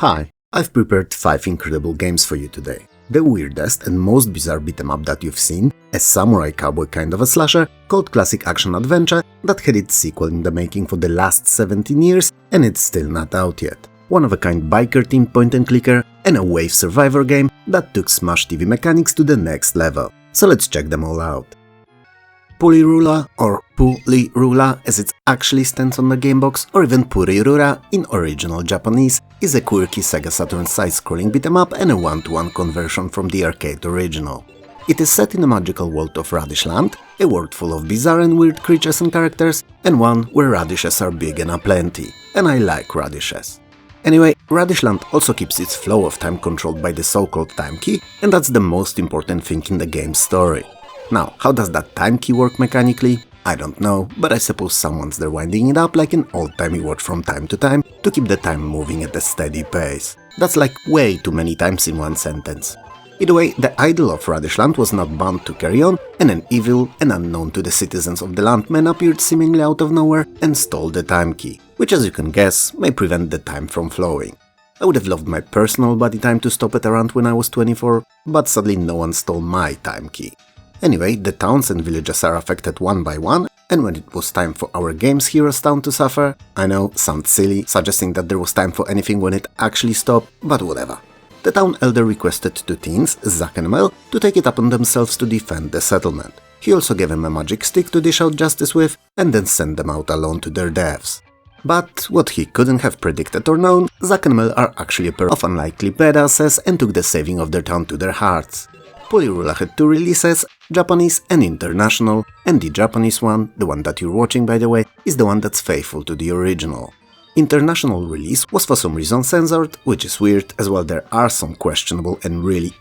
Hi, I've prepared 5 incredible games for you today. The weirdest and most bizarre beat-em-up that you've seen, a samurai cowboy kind of a slasher called Classic Action Adventure that had its sequel in the making for the last 17 years and it's still not out yet. One-of-a-kind biker-themed point-and-clicker, and a wave survivor game that took Smash TV mechanics to the next level. So let's check them all out. Pulirula, or Pulirula as it actually stands on the gamebox, or even Pulirula in original Japanese, is a quirky Sega Saturn side-scrolling beat-em-up and a one-to-one conversion from the arcade original. It is set in a magical world of Radishland, a world full of bizarre and weird creatures and characters, and one where radishes are big and aplenty, and I like radishes. Anyway, Radishland also keeps its flow of time controlled by the so-called time key, and that's the most important thing in the game's story. Now, how does that time key work mechanically? I don't know, but I suppose someone's there winding it up like an old-timey watch from time to time to keep the time moving at a steady pace. That's like way too many times in one sentence. Either way, the idol of Radishland was not bound to carry on, and an evil and unknown to the citizens of the land man appeared seemingly out of nowhere and stole the time key, which as you can guess, may prevent the time from flowing. I would have loved my personal body time to stop at around when I was 24, but sadly no one stole my time key. Anyway, the towns and villages are affected one by one, and when it was time for our game's hero's town to suffer, I know, sounds silly, suggesting that there was time for anything when it actually stopped, but whatever. The town elder requested two teens, Zack and Mel, to take it upon themselves to defend the settlement. He also gave them a magic stick to dish out justice with, and then send them out alone to their deaths. But what he couldn't have predicted or known, Zack and Mel are actually a pair of unlikely badasses and took the saving of their town to their hearts. Pulirula had 2 releases, Japanese and international, and the Japanese one, the one that you're watching by the way, is the one that's faithful to the original. International release was for some reason censored, which is weird, as well there are some questionable and really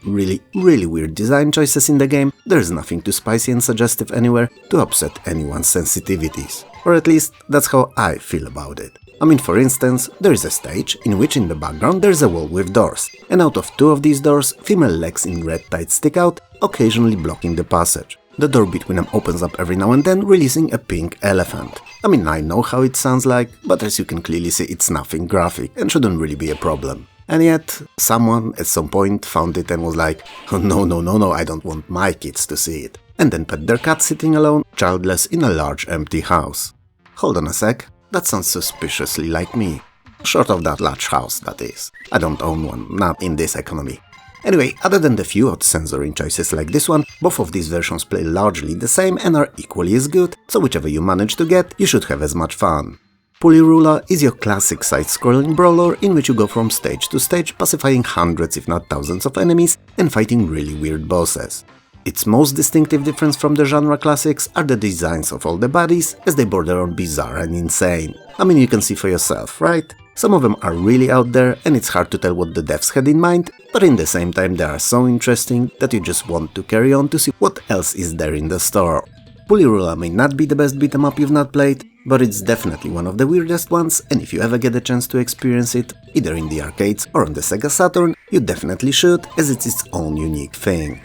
weird design choices in the game. There's nothing too spicy and suggestive anywhere to upset anyone's sensitivities. Or at least, that's how I feel about it. I mean, for instance, there is a stage in which in the background there's a wall with doors, and out of 2 of these doors, female legs in red tights stick out, occasionally blocking the passage. The door between them opens up every now and then, releasing a pink elephant. I mean, I know how it sounds like, but as you can clearly see, it's nothing graphic and shouldn't really be a problem. And yet, someone at some point found it and was like, oh, no, I don't want my kids to see it. And then pet their cat sitting alone, childless in a large empty house. Hold on a sec, that sounds suspiciously like me. Short of that large house, that is. I don't own one, not in this economy. Anyway, other than the few odd censoring choices like this one, both of these versions play largely the same and are equally as good, so whichever you manage to get, you should have as much fun. Pulirula is your classic side-scrolling brawler in which you go from stage to stage, pacifying hundreds if not thousands of enemies and fighting really weird bosses. Its most distinctive difference from the genre classics are the designs of all the bodies, as they border on bizarre and insane. I mean, you can see for yourself, right? Some of them are really out there and it's hard to tell what the devs had in mind, but in the same time they are so interesting that you just want to carry on to see what else is there in the store. Pulirula may not be the best beat-em-up you've not played, but it's definitely one of the weirdest ones, and if you ever get a chance to experience it, either in the arcades or on the Sega Saturn, you definitely should, as it's its own unique thing.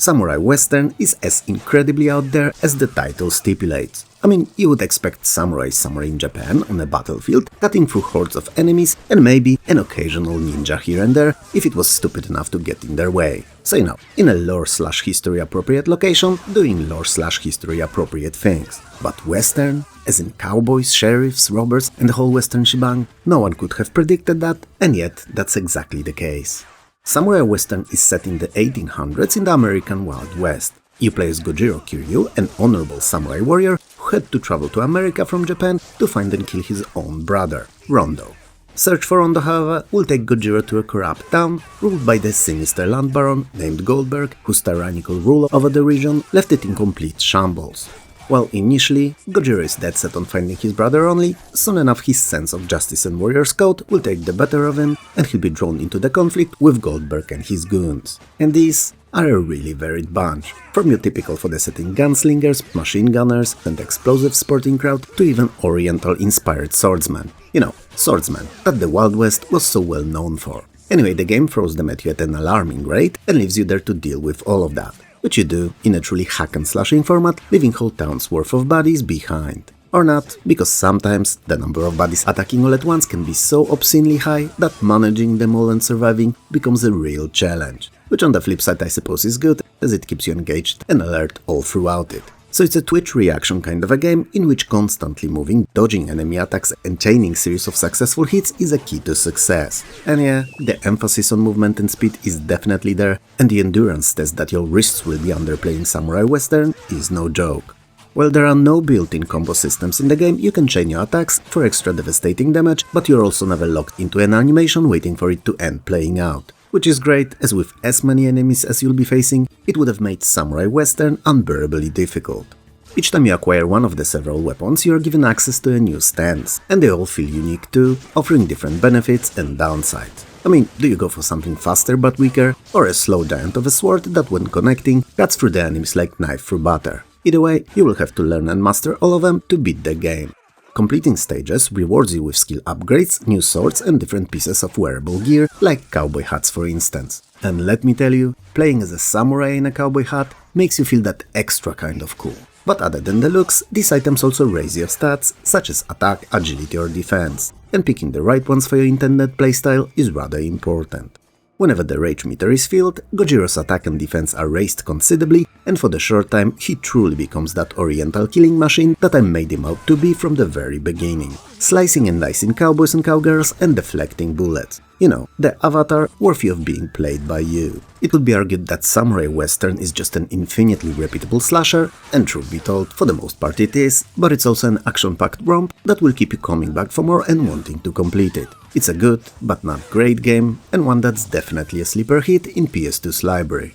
Samurai Western is as incredibly out there as the title stipulates. I mean, you would expect samurai in Japan on a battlefield, cutting through hordes of enemies and maybe an occasional ninja here and there if it was stupid enough to get in their way. So you know, in a lore/history appropriate location, doing lore/history appropriate things. But Western, as in cowboys, sheriffs, robbers and the whole Western shebang, no one could have predicted that, and yet that's exactly the case. Samurai Western is set in the 1800s in the American Wild West. You play as Gojiro Kiryu, an honorable samurai warrior who had to travel to America from Japan to find and kill his own brother, Rondo. Search for Rondo, however, will take Gojiro to a corrupt town ruled by the sinister land baron named Goldberg, whose tyrannical rule over the region left it in complete shambles. While initially, Gojiro is dead set on finding his brother only, soon enough his sense of justice and warrior's code will take the better of him and he'll be drawn into the conflict with Goldberg and his goons. And these are a really varied bunch, from your typical for the setting gunslingers, machine gunners and explosive sporting crowd to even oriental-inspired swordsmen. You know, swordsmen that the Wild West was so well known for. Anyway, the game throws them at you at an alarming rate and leaves you there to deal with all of that. which you do in a truly hack-and-slashing format, leaving whole towns worth of bodies behind. Or not, because sometimes the number of bodies attacking all at once can be so obscenely high that managing them all and surviving becomes a real challenge. Which on the flip side I suppose is good, as it keeps you engaged and alert all throughout it. So it's a twitch reaction kind of a game in which constantly moving, dodging enemy attacks and chaining series of successful hits is a key to success. And yeah, the emphasis on movement and speed is definitely there, and the endurance test that your wrists will be under playing Samurai Western is no joke. While there are no built-in combo systems in the game, you can chain your attacks for extra devastating damage, but you're also never locked into an animation waiting for it to end playing out. Which is great, as with as many enemies as you'll be facing, it would have made Samurai Western unbearably difficult. Each time you acquire one of the several weapons, you are given access to a new stance, and they all feel unique too, offering different benefits and downsides. I mean, do you go for something faster but weaker, or a slow giant of a sword that when connecting, cuts through the enemies like knife through butter? Either way, you will have to learn and master all of them to beat the game. Completing stages rewards you with skill upgrades, new swords and different pieces of wearable gear, like cowboy hats for instance. And let me tell you, playing as a samurai in a cowboy hat makes you feel that extra kind of cool. But other than the looks, these items also raise your stats, such as attack, agility or defense, and picking the right ones for your intended playstyle is rather important. Whenever the rage meter is filled, Gojiro's attack and defense are raised considerably, and for the short time he truly becomes that oriental killing machine that I made him out to be from the very beginning, slicing and dicing cowboys and cowgirls and deflecting bullets. You know, the avatar worthy of being played by you. It could be argued that Samurai Western is just an infinitely repeatable slasher, and truth be told, for the most part it is, but it's also an action-packed romp that will keep you coming back for more and wanting to complete it. It's a good, but not great game, and one that's definitely a sleeper hit in PS2's library.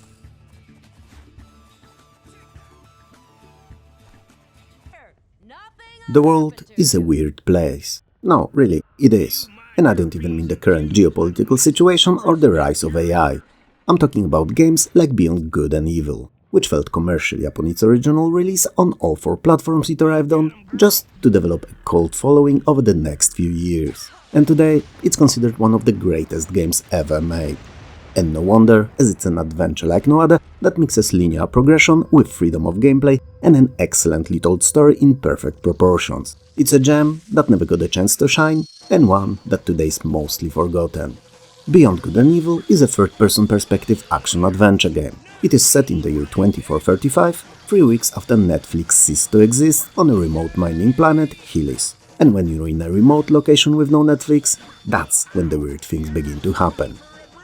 The world is a weird place. No, really, it is. And I don't even mean the current geopolitical situation or the rise of AI. I'm talking about games like Beyond Good and Evil, which failed commercially upon its original release on all 4 platforms it arrived on, just to develop a cult following over the next few years. And today, it's considered one of the greatest games ever made. And no wonder, as it's an adventure like no other that mixes linear progression with freedom of gameplay and an excellently told story in perfect proportions. It's a gem that never got a chance to shine, and one that today is mostly forgotten. Beyond Good and Evil is a third-person perspective action-adventure game. It is set in the year 2435, 3 weeks after Netflix ceased to exist on a remote mining planet, Hillis. And when you're in a remote location with no Netflix, that's when the weird things begin to happen.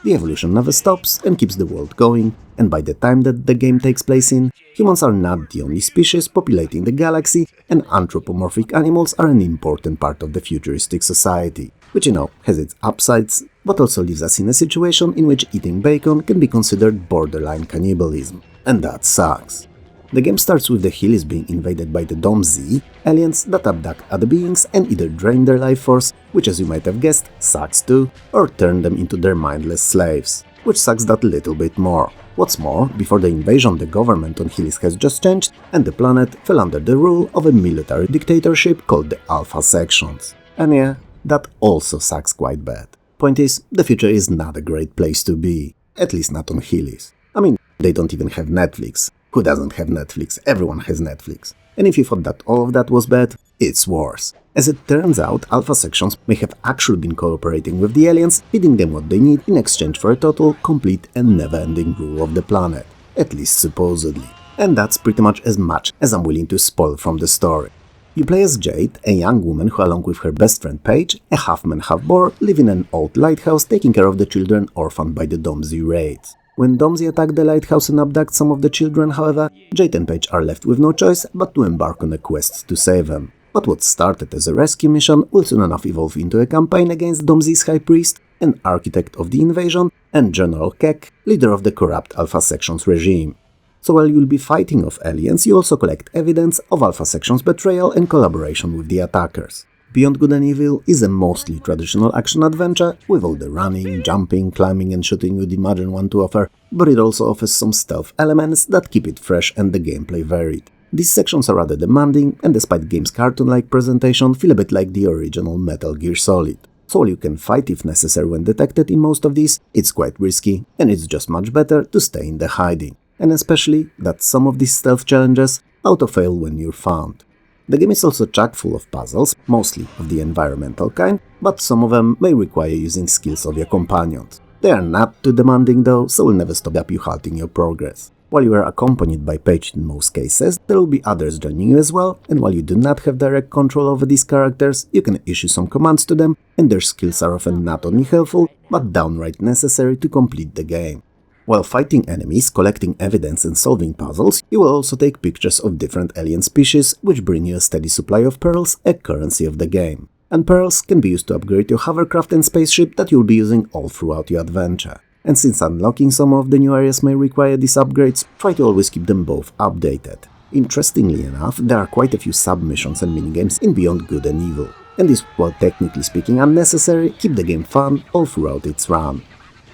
The evolution never stops and keeps the world going, and by the time that the game takes place in, humans are not the only species populating the galaxy, and anthropomorphic animals are an important part of the futuristic society, which you know has its upsides, but also leaves us in a situation in which eating bacon can be considered borderline cannibalism, and that sucks. The game starts with the Hillis being invaded by the Dom Z, aliens that abduct other beings and either drain their life force, which as you might have guessed, sucks too, or turn them into their mindless slaves, which sucks that little bit more. What's more, before the invasion the government on Hillis has just changed, and the planet fell under the rule of a military dictatorship called the Alpha Sections. And yeah, that also sucks quite bad. Point is, the future is not a great place to be, at least not on Hillis. I mean, they don't even have Netflix. Who doesn't have Netflix? Everyone has Netflix. And if you thought that all of that was bad, it's worse. As it turns out, Alpha Sections may have actually been cooperating with the aliens, feeding them what they need in exchange for a total, complete and never-ending rule of the planet. At least supposedly. And that's pretty much as much as I'm willing to spoil from the story. You play as Jade, a young woman who along with her best friend Paige, a half-man half-boar, live in an old lighthouse taking care of the children orphaned by the Domzi raids. When Domzi attack the lighthouse and abduct some of the children, however, Jade and Paige are left with no choice but to embark on a quest to save them. But what started as a rescue mission will soon enough evolve into a campaign against Domzi's High Priest, an architect of the invasion, and General Keck, leader of the corrupt Alpha Sections regime. So while you'll be fighting off aliens, you also collect evidence of Alpha Sections' betrayal and collaboration with the attackers. Beyond Good and Evil is a mostly traditional action-adventure, with all the running, jumping, climbing and shooting you'd imagine one to offer, but it also offers some stealth elements that keep it fresh and the gameplay varied. These sections are rather demanding, and despite the game's cartoon-like presentation, feel a bit like the original Metal Gear Solid. So while you can fight if necessary when detected in most of these, it's quite risky, and it's just much better to stay in the hiding. And especially that some of these stealth challenges auto-fail when you're found. The game is also chock full of puzzles, mostly of the environmental kind, but some of them may require using skills of your companions. They are not too demanding though, so will never stop you halting your progress. While you are accompanied by page in most cases, there will be others joining you as well, and while you do not have direct control over these characters, you can issue some commands to them, and their skills are often not only helpful, but downright necessary to complete the game. While fighting enemies, collecting evidence and solving puzzles, you will also take pictures of different alien species, which bring you a steady supply of pearls, a currency of the game. And pearls can be used to upgrade your hovercraft and spaceship that you'll be using all throughout your adventure. And since unlocking some of the new areas may require these upgrades, try to always keep them both updated. Interestingly enough, there are quite a few sub-missions and minigames in Beyond Good and Evil, and these, while technically speaking unnecessary, keep the game fun all throughout its run.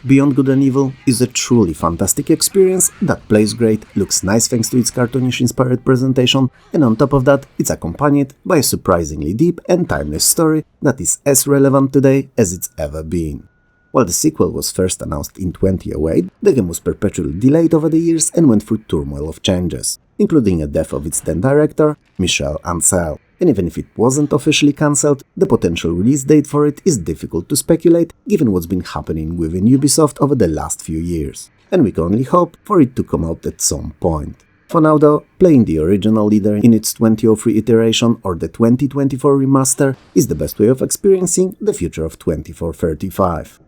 Beyond Good and Evil is a truly fantastic experience that plays great, looks nice thanks to its cartoonish-inspired presentation, and on top of that, it's accompanied by a surprisingly deep and timeless story that is as relevant today as it's ever been. While the sequel was first announced in 2008, the game was perpetually delayed over the years and went through turmoil of changes, including a death of its then director, Michel Ancel. And even if it wasn't officially cancelled, the potential release date for it is difficult to speculate given what's been happening within Ubisoft over the last few years, and we can only hope for it to come out at some point. For now though, playing the original leader in its 2003 iteration or the 2024 remaster is the best way of experiencing the future of 2435.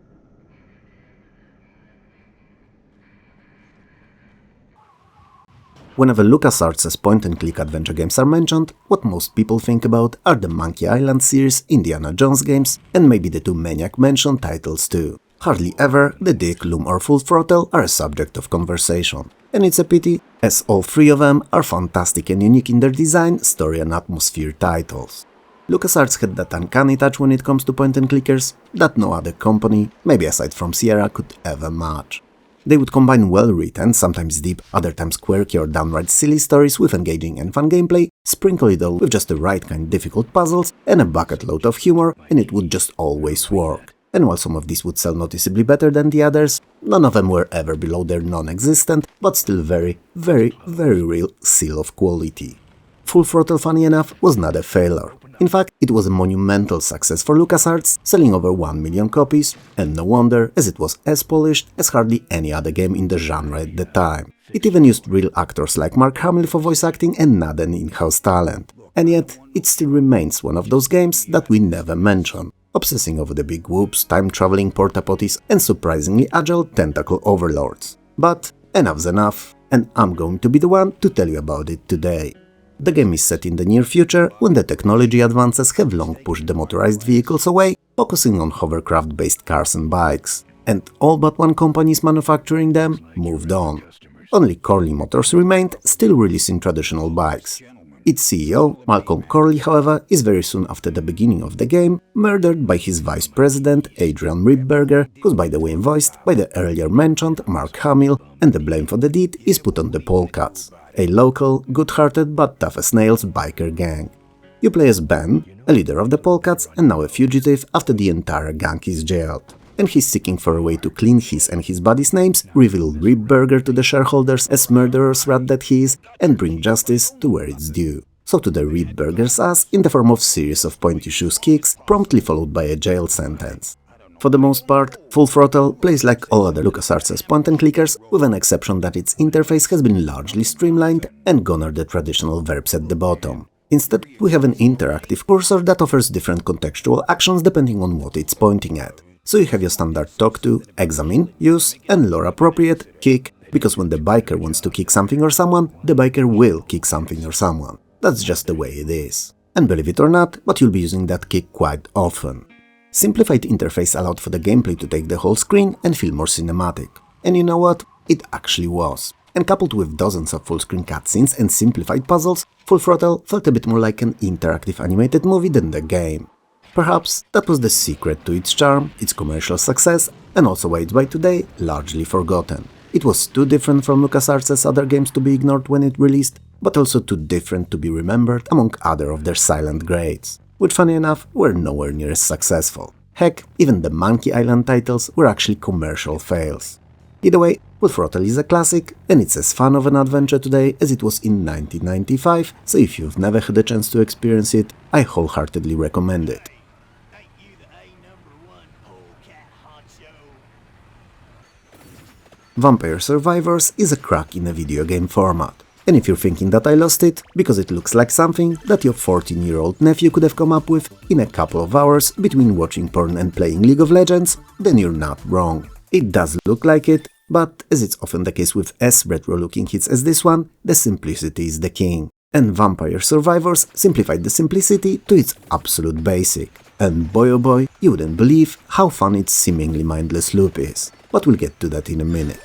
Whenever LucasArts' point-and-click adventure games are mentioned, what most people think about are the Monkey Island series, Indiana Jones games, and maybe the two Maniac-mentioned titles too. Hardly ever the Dick, Loom or Full Throttle are a subject of conversation. And it's a pity, as all three of them are fantastic and unique in their design, story and atmosphere titles. LucasArts had that uncanny touch when it comes to point-and-clickers that no other company, maybe aside from Sierra, could ever match. They would combine well-written, sometimes deep, other times quirky or downright silly stories with engaging and fun gameplay, sprinkle it all with just the right kind of difficult puzzles and a bucket load of humor, and it would just always work. And while some of these would sell noticeably better than the others, none of them were ever below their non-existent, but still very real seal of quality. Full Throttle, funny enough, was not a failure. In fact, it was a monumental success for LucasArts, selling over 1 million copies, and no wonder, as it was as polished as hardly any other game in the genre at the time. It even used real actors like Mark Hamill for voice acting and not an in-house talent. And yet, it still remains one of those games that we never mention, obsessing over the big whoops, time-traveling porta-potties and surprisingly agile tentacle overlords. But enough's enough, and I'm going to be the one to tell you about it today. The game is set in the near future, when the technology advances have long pushed the motorized vehicles away, focusing on hovercraft-based cars and bikes. And all but one company manufacturing them moved on. Only Corley Motors remained, still releasing traditional bikes. Its CEO, Malcolm Corley, however, is very soon after the beginning of the game murdered by his vice president, Adrian Ripberger, who's by the way voiced by the earlier mentioned Mark Hamill, and the blame for the deed is put on the Polecats, a local, good-hearted but tough as nails biker gang. You play as Ben, a leader of the Polecats and now a fugitive after the entire gang is jailed, and he's seeking for a way to clean his and his buddy's names, reveal Ripberger to the shareholders as murderous rat that he is, and bring justice to where it's due. So to the Ripberger's ass in the form of series of pointy-shoes kicks, promptly followed by a jail sentence. For the most part, Full Throttle plays like all other LucasArts point-and-clickers, with an exception that its interface has been largely streamlined and gone are the traditional verbs at the bottom. Instead, we have an interactive cursor that offers different contextual actions depending on what it's pointing at. So you have your standard talk to, examine, use, and lore-appropriate kick, because when the biker wants to kick something or someone, the biker will kick something or someone. That's just the way it is. And believe it or not, but you'll be using that kick quite often. Simplified interface allowed for the gameplay to take the whole screen and feel more cinematic. And you know what? It actually was. And coupled with dozens of full-screen cutscenes and simplified puzzles, Full Throttle felt a bit more like an interactive animated movie than the game. Perhaps that was the secret to its charm, its commercial success, and also why it's by today largely forgotten. It was too different from LucasArts' other games to be ignored when it released, but also too different to be remembered among other of their silent greats, which funny enough were nowhere near as successful. Heck, even the Monkey Island titles were actually commercial fails. Either way, Throttle is a classic, and it's as fun of an adventure today as it was in 1995, so if you've never had a chance to experience it, I wholeheartedly recommend it. Vampire Survivors is a crack in a video game format. And if you're thinking that I lost it because it looks like something that your 14-year-old nephew could have come up with in a couple of hours between watching porn and playing League of Legends, then you're not wrong. It does look like it, but as it's often the case with as retro-looking hits as this one, the simplicity is the king. And Vampire Survivors simplified the simplicity to its absolute basic. And boy oh boy, you wouldn't believe how fun its seemingly mindless loop is. But we'll get to that in a minute.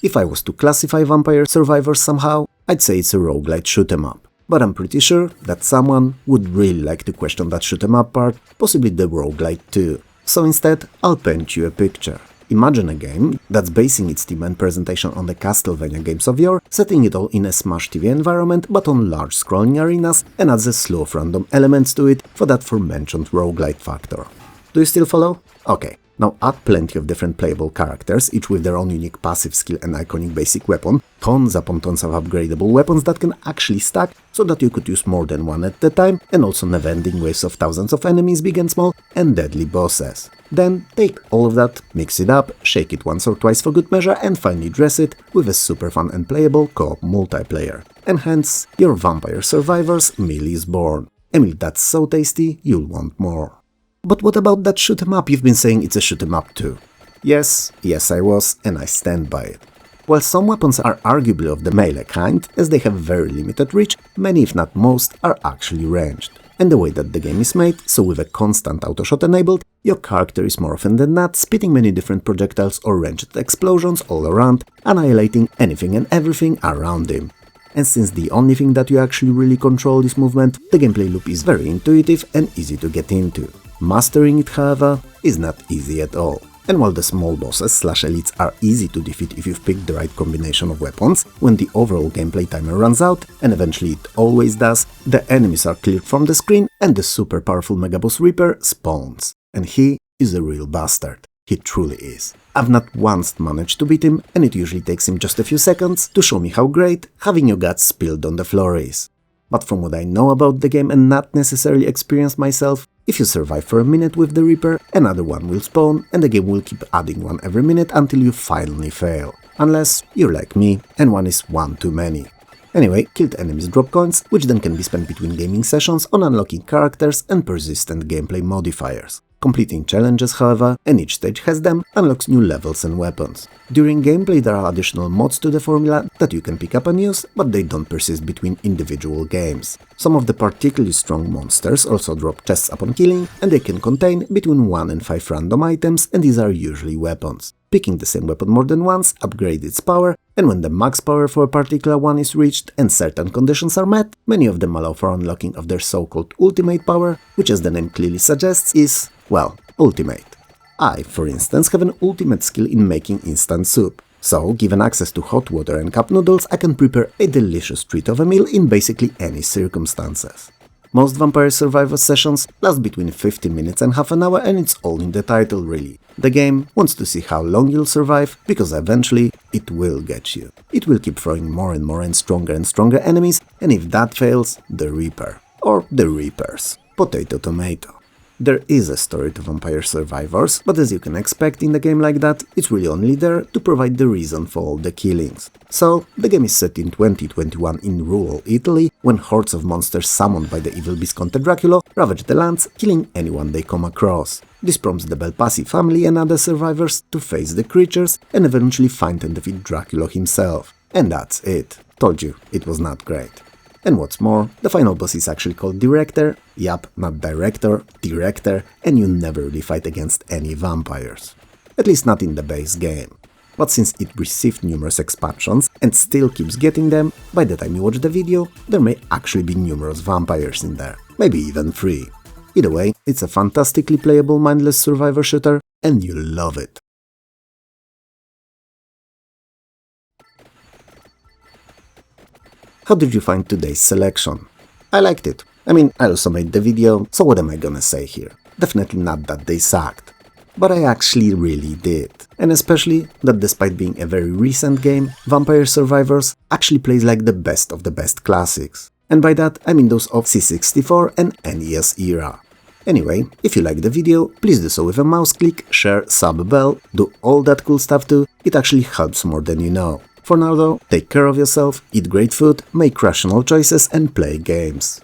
If I was to classify Vampire Survivors somehow, I'd say it's a roguelite shoot-em-up. But I'm pretty sure that someone would really like to question that shoot-em-up part, possibly the roguelite too. So instead, I'll paint you a picture. Imagine a game that's basing its theme and presentation on the Castlevania games of yore, setting it all in a Smash TV environment but on large scrolling arenas, and adds a slew of random elements to it for that aforementioned roguelite factor. Do you still follow? Okay. Now add plenty of different playable characters, each with their own unique passive skill and iconic basic weapon, tons upon tons of upgradable weapons that can actually stack so that you could use more than one at a time, and also never-ending waves of thousands of enemies big and small, and deadly bosses. Then take all of that, mix it up, shake it once or twice for good measure, and finally dress it with a super fun and playable co-op multiplayer. And hence, your Vampire Survivors meal is born. A meal that's so tasty, you'll want more. But what about that shoot-em-up? You've been saying it's a shoot-em-up too. Yes, I was, and I stand by it. While some weapons are arguably of the melee kind, as they have very limited reach, many if not most are actually ranged. And the way that the game is made, so with a constant auto-shot enabled, your character is more often than not spitting many different projectiles or ranged explosions all around, annihilating anything and everything around him. And since the only thing that you actually really control is movement, the gameplay loop is very intuitive and easy to get into. Mastering it, however, is not easy at all. And while the small bosses / elites are easy to defeat if you've picked the right combination of weapons, when the overall gameplay timer runs out, and eventually it always does, the enemies are cleared from the screen and the super powerful Megaboss Reaper spawns. And he is a real bastard. He truly is. I've not once managed to beat him, and it usually takes him just a few seconds to show me how great having your guts spilled on the floor is. But from what I know about the game and not necessarily experienced myself, if you survive for a minute with the Reaper, another one will spawn and the game will keep adding one every minute until you finally fail. Unless you're like me and one is one too many. Anyway, killed enemies drop coins, which then can be spent between gaming sessions on unlocking characters and persistent gameplay modifiers. Completing challenges, however, and each stage has them, unlocks new levels and weapons. During gameplay there are additional mods to the formula that you can pick up and use, but they don't persist between individual games. Some of the particularly strong monsters also drop chests upon killing, and they can contain between 1 and 5 random items, and these are usually weapons. Picking the same weapon more than once upgrades its power, and when the max power for a particular one is reached and certain conditions are met, many of them allow for unlocking of their so-called ultimate power, which as the name clearly suggests is, well, ultimate. I, for instance, have an ultimate skill in making instant soup. So, given access to hot water and cup noodles, I can prepare a delicious treat of a meal in basically any circumstances. Most Vampire Survivors sessions last between 15 minutes and half an hour, and it's all in the title really. The game wants to see how long you'll survive, because eventually it will get you. It will keep throwing more and stronger enemies, and if that fails, the Reaper. Or the Reapers. Potato tomato. There is a story to Vampire Survivors, but as you can expect in a game like that, it's really only there to provide the reason for all the killings. So, the game is set in 2021 in rural Italy, when hordes of monsters summoned by the evil Visconte Dracula ravage the lands, killing anyone they come across. This prompts the Belpassi family and other survivors to face the creatures and eventually find and defeat Dracula himself. And that's it. Told you, it was not great. And what's more, the final boss is actually called Director, yup, not Director, Director, and you never really fight against any vampires. At least not in the base game. But since it received numerous expansions and still keeps getting them, by the time you watch the video, there may actually be numerous vampires in there, maybe even 3. Either way, it's a fantastically playable mindless survivor shooter, and you'll love it. How did you find today's selection? I liked it. I mean, I also made the video, so what am I gonna say here? Definitely not that they sucked. but I actually really did. And especially that despite being a very recent game, Vampire Survivors actually plays like the best of the best classics. And by that I mean those of C64 and NES era. Anyway, if you like the video, please do so with a mouse click, share, sub, bell, do all that cool stuff too, it actually helps more than you know. For now though, take care of yourself, eat great food, make rational choices and play games.